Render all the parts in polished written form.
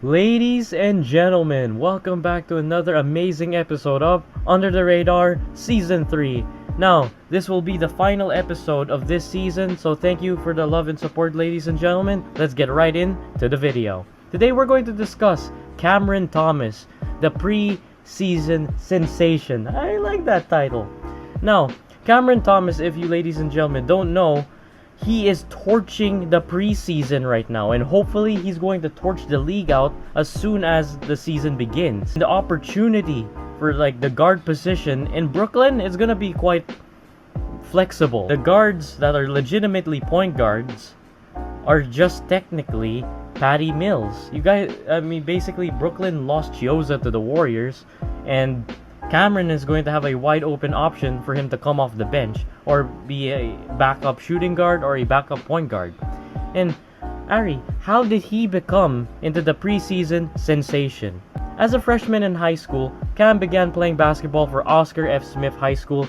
Ladies and gentlemen, welcome back to another amazing episode of Under the Radar Season 3. Now, this will be the final episode of this season, so thank you for the love and support, ladies and gentlemen. Let's get right into the video. Today we're going to discuss Cameron Thomas, the pre-season sensation. I like that title. Now, Cameron Thomas, if you ladies and gentlemen don't know, he is torching the preseason right now, and hopefully he's going to torch the league out as soon as the season begins. The opportunity for the guard position in Brooklyn is gonna be quite flexible. The guards that are legitimately point guards are just technically Patty Mills. You guys, basically Brooklyn lost Chioza to the Warriors, and Cameron is going to have a wide open option for him to come off the bench or be a backup shooting guard or a backup point guard. And Ari, how did he become into the preseason sensation? As a freshman in high school, Cam began playing basketball for Oscar F. Smith High School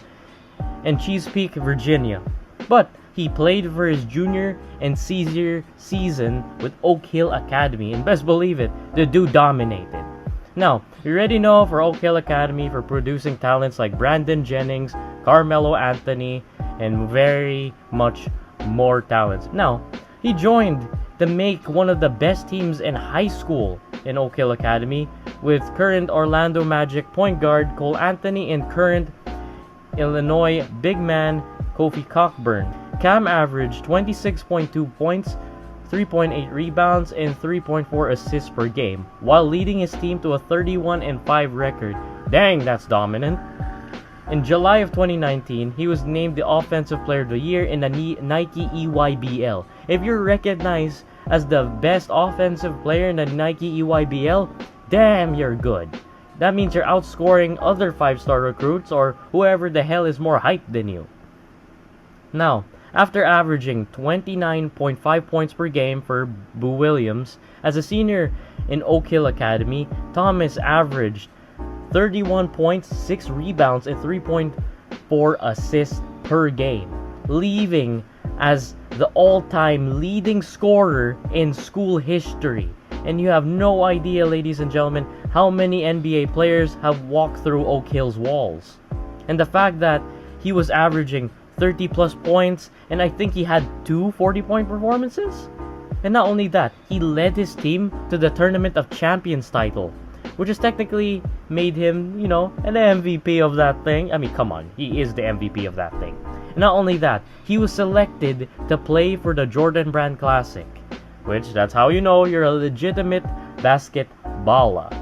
in Chesapeake, Virginia. But he played for his junior and senior season with Oak Hill Academy, and best believe it, the dude dominated. Now, you already know for Oak Hill Academy for producing talents like Brandon Jennings, Carmelo Anthony, and very much more talents. Now, he joined to make one of the best teams in high school in Oak Hill Academy with current Orlando Magic point guard Cole Anthony and current Illinois big man Kofi Cockburn. Cam averaged 26.2 points, 3.8 rebounds, and 3.4 assists per game, while leading his team to a 31-5 record. Dang, that's dominant. In July of 2019, he was named the Offensive Player of the Year in the NIKE EYBL. If you're recognized as the best offensive player in the NIKE EYBL, damn, you're good. That means you're outscoring other 5-star recruits or whoever the hell is more hyped than you. Now, after averaging 29.5 points per game for Boo Williams, as a senior in Oak Hill Academy, Thomas averaged 31 points, 6 rebounds, and 3.4 assists per game, leaving as the all-time leading scorer in school history. And you have no idea, ladies and gentlemen, how many NBA players have walked through Oak Hill's walls. And the fact that he was averaging 30 plus points, and I think he had 2 40-point performances. And not only that, he led his team to the Tournament of Champions title, which has technically made him, an MVP of that thing. I mean, come on, he is the MVP of that thing. And not only that, he was selected to play for the Jordan Brand Classic, which that's how you know you're a legitimate basketballer.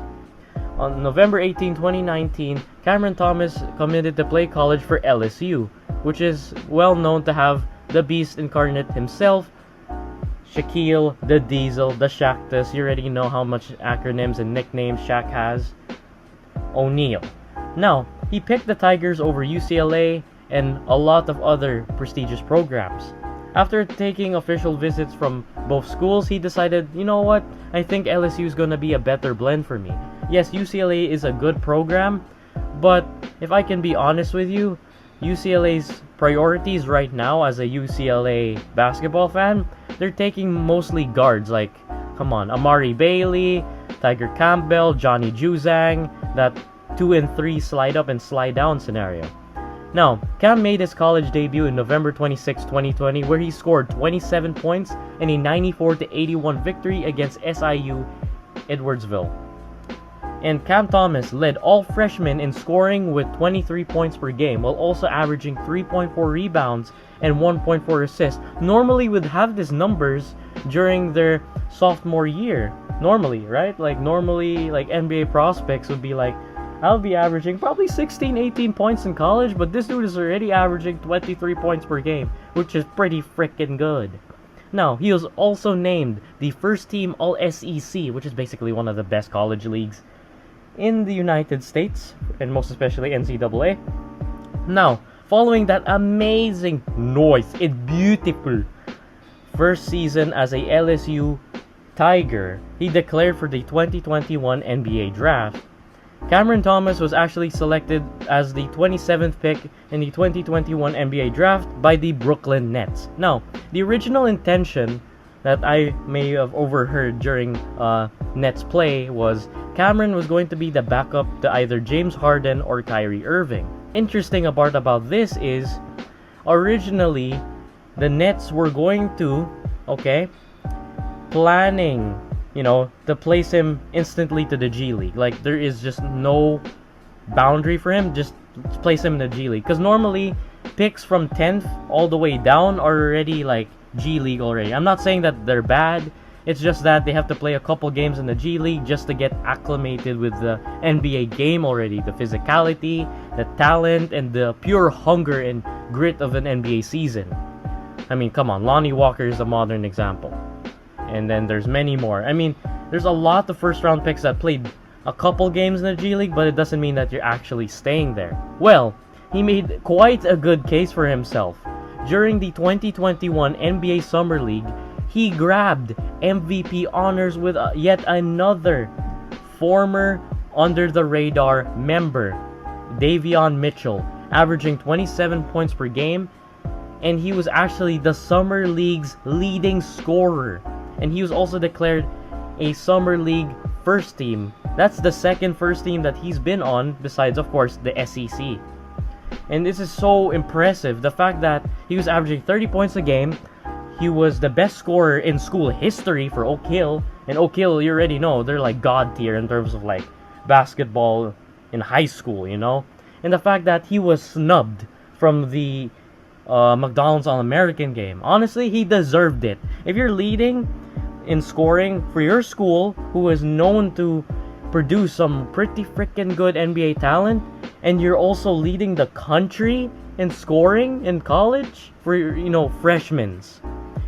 On November 18, 2019, Cameron Thomas committed to play college for LSU, which is well known to have the Beast incarnate himself, Shaquille, the Diesel, the Shaqtus. You already know how much acronyms and nicknames Shaq has. O'Neal. Now, he picked the Tigers over UCLA and a lot of other prestigious programs. After taking official visits from both schools, he decided, you know what, I think LSU is gonna be a better blend for me. Yes, UCLA is a good program, but if I can be honest with you, UCLA's priorities right now as a UCLA basketball fan, they're taking mostly guards like, come on, Amari Bailey, Tiger Campbell, Johnny Juzang, that 2 and 3 slide up and slide down scenario. Now, Cam made his college debut in November 26, 2020, where he scored 27 points in a 94-81 victory against SIU Edwardsville. And Cam Thomas led all freshmen in scoring with 23 points per game, while also averaging 3.4 rebounds and 1.4 assists. Normally would have these numbers during their sophomore year. Normally, right? Normally NBA prospects would be like, I'll be averaging probably 16, 18 points in college, but this dude is already averaging 23 points per game, which is pretty freaking good. Now, he was also named the first team All-SEC, which is basically one of the best college leagues in the United States, and most especially NCAA. Now, following that amazing, nice, and beautiful first season as a LSU Tiger, he declared for the 2021 NBA Draft. Cameron Thomas was actually selected as the 27th pick in the 2021 NBA Draft by the Brooklyn Nets. Now, the original intention that I may have overheard during Nets play was Cameron was going to be the backup to either James Harden or Kyrie Irving. Interesting part about this is, originally, the Nets were going to, planning, to place him instantly to the G League. Like, there is just no boundary for him, just place him in the G League. Because normally, picks from 10th all the way down are already, like, G League already. I'm not saying that they're bad, it's just that they have to play a couple games in the G League just to get acclimated with the NBA game already. The physicality, the talent, and the pure hunger and grit of an NBA season. I mean, come on, Lonnie Walker is a modern example. And then there's many more. I mean, there's a lot of first round picks that played a couple games in the G League, but it doesn't mean that you're actually staying there. Well, he made quite a good case for himself. During the 2021 NBA Summer League, he grabbed MVP honors with yet another former under-the-radar member, Davion Mitchell, averaging 27 points per game, and he was actually the Summer League's leading scorer. And he was also declared a Summer League first team. That's the second first team that he's been on, besides, of course, the SEC. And this is so impressive. The fact that he was averaging 30 points a game, he was the best scorer in school history for Oak Hill. And Oak Hill, you already know, they're like god tier in terms of like basketball in high school, And the fact that he was snubbed from the McDonald's All-American game. Honestly, he deserved it. If you're leading in scoring for your school, who is known to produce some pretty freaking good NBA talent, and you're also leading the country in scoring in college for, freshmen.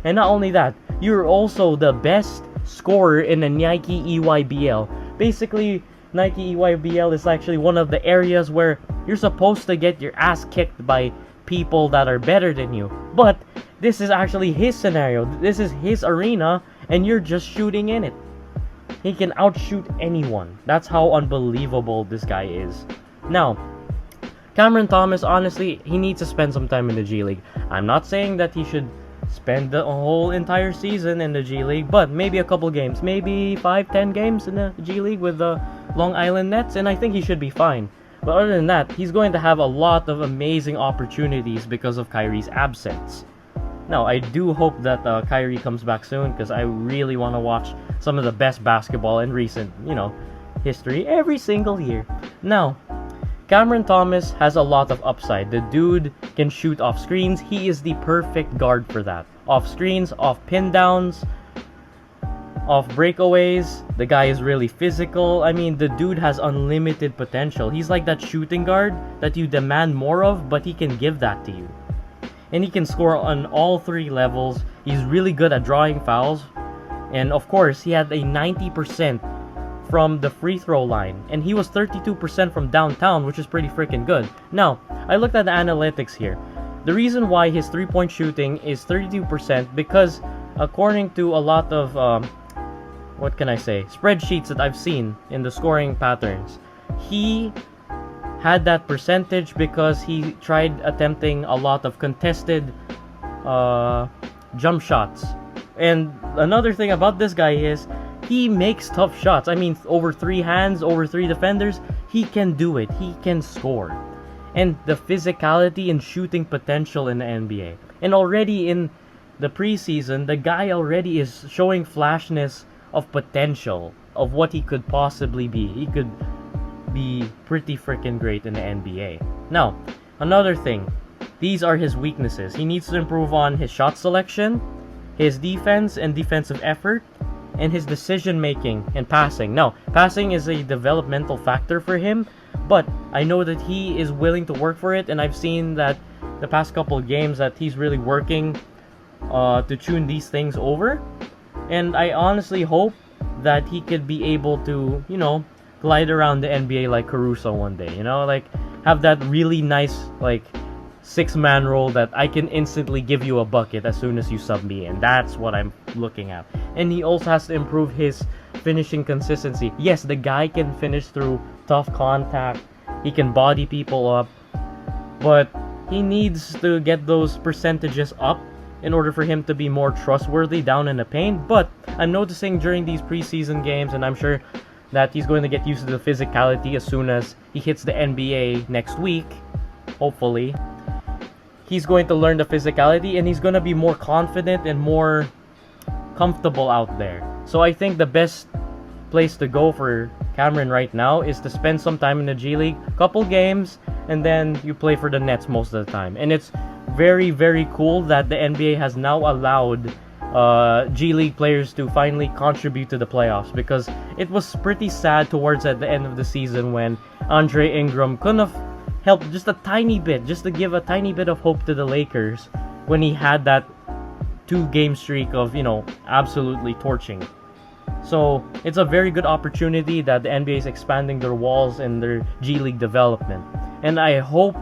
And not only that, you're also the best scorer in the NIKE EYBL. Basically, NIKE EYBL is actually one of the areas where you're supposed to get your ass kicked by people that are better than you. But this is actually his scenario. This is his arena, and you're just shooting in it. He can outshoot anyone. That's how unbelievable this guy is. Now, Cameron Thomas, honestly, he needs to spend some time in the G League. I'm not saying that he should spend the whole entire season in the G League, but maybe a couple games, maybe 5-10 games in the G League with the Long Island Nets, and I think he should be fine. But other than that, he's going to have a lot of amazing opportunities because of Kyrie's absence. Now, I do hope that Kyrie comes back soon, because I really want to watch some of the best basketball in recent, history every single year. Now, Cameron Thomas has a lot of upside. The dude can shoot off screens. He is the perfect guard for that. Off screens, off pin downs, off breakaways. The guy is really physical. I mean, the dude has unlimited potential. He's like that shooting guard that you demand more of, but he can give that to you. And he can score on all three levels. He's really good at drawing fouls. And of course, he had a 90% from the free throw line. And he was 32% from downtown, which is pretty freaking good. Now, I looked at the analytics here. The reason why his three-point shooting is 32% because according to a lot of, spreadsheets that I've seen in the scoring patterns, he had that percentage because he tried attempting a lot of contested jump shots. And another thing about this guy is he makes tough shots. I mean, over 3 hands, over 3 defenders, he can do it. He can score. And the physicality and shooting potential in the NBA. And already in the preseason, the guy already is showing flashness of potential of what he could possibly be. He could be pretty freaking great in the NBA. Now, another thing. These are his weaknesses. He needs to improve on his shot selection, his defense and defensive effort, and his decision making and passing. Now, passing is a developmental factor for him, but I know that he is willing to work for it, and I've seen that the past couple of games that he's really working to tune these things over. And I honestly hope that he could be able to, glide around the NBA like Caruso one day, like have that really nice, 6-man role that I can instantly give you a bucket as soon as you sub me in. That's what I'm looking at. And he also has to improve his finishing consistency. Yes, the guy can finish through tough contact. He can body people up. But he needs to get those percentages up in order for him to be more trustworthy down in the paint. But I'm noticing during these preseason games, and I'm sure that he's going to get used to the physicality as soon as he hits the NBA next week, hopefully. He's going to learn the physicality, and he's going to be more confident and more comfortable out there. So I think the best place to go for Cameron right now is to spend some time in the G League, couple games, and then you play for the Nets most of the time. And it's very, very cool that the NBA has now allowed G League players to finally contribute to the playoffs, because it was pretty sad towards at the end of the season when Andre Ingram couldn't have helped just a tiny bit, just to give a tiny bit of hope to the Lakers when he had that 2-game streak of, absolutely torching. So it's a very good opportunity that the NBA is expanding their walls and their G League development. And I hope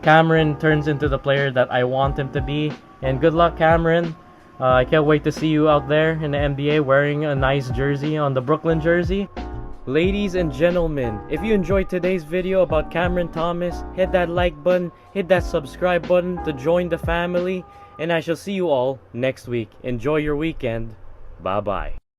Cameron turns into the player that I want him to be. And good luck, Cameron. I can't wait to see you out there in the NBA wearing a nice jersey on the Brooklyn jersey. Ladies and gentlemen, if you enjoyed today's video about Cameron Thomas, hit that like button, hit that subscribe button to join the family, and I shall see you all next week. Enjoy your weekend. Bye-bye.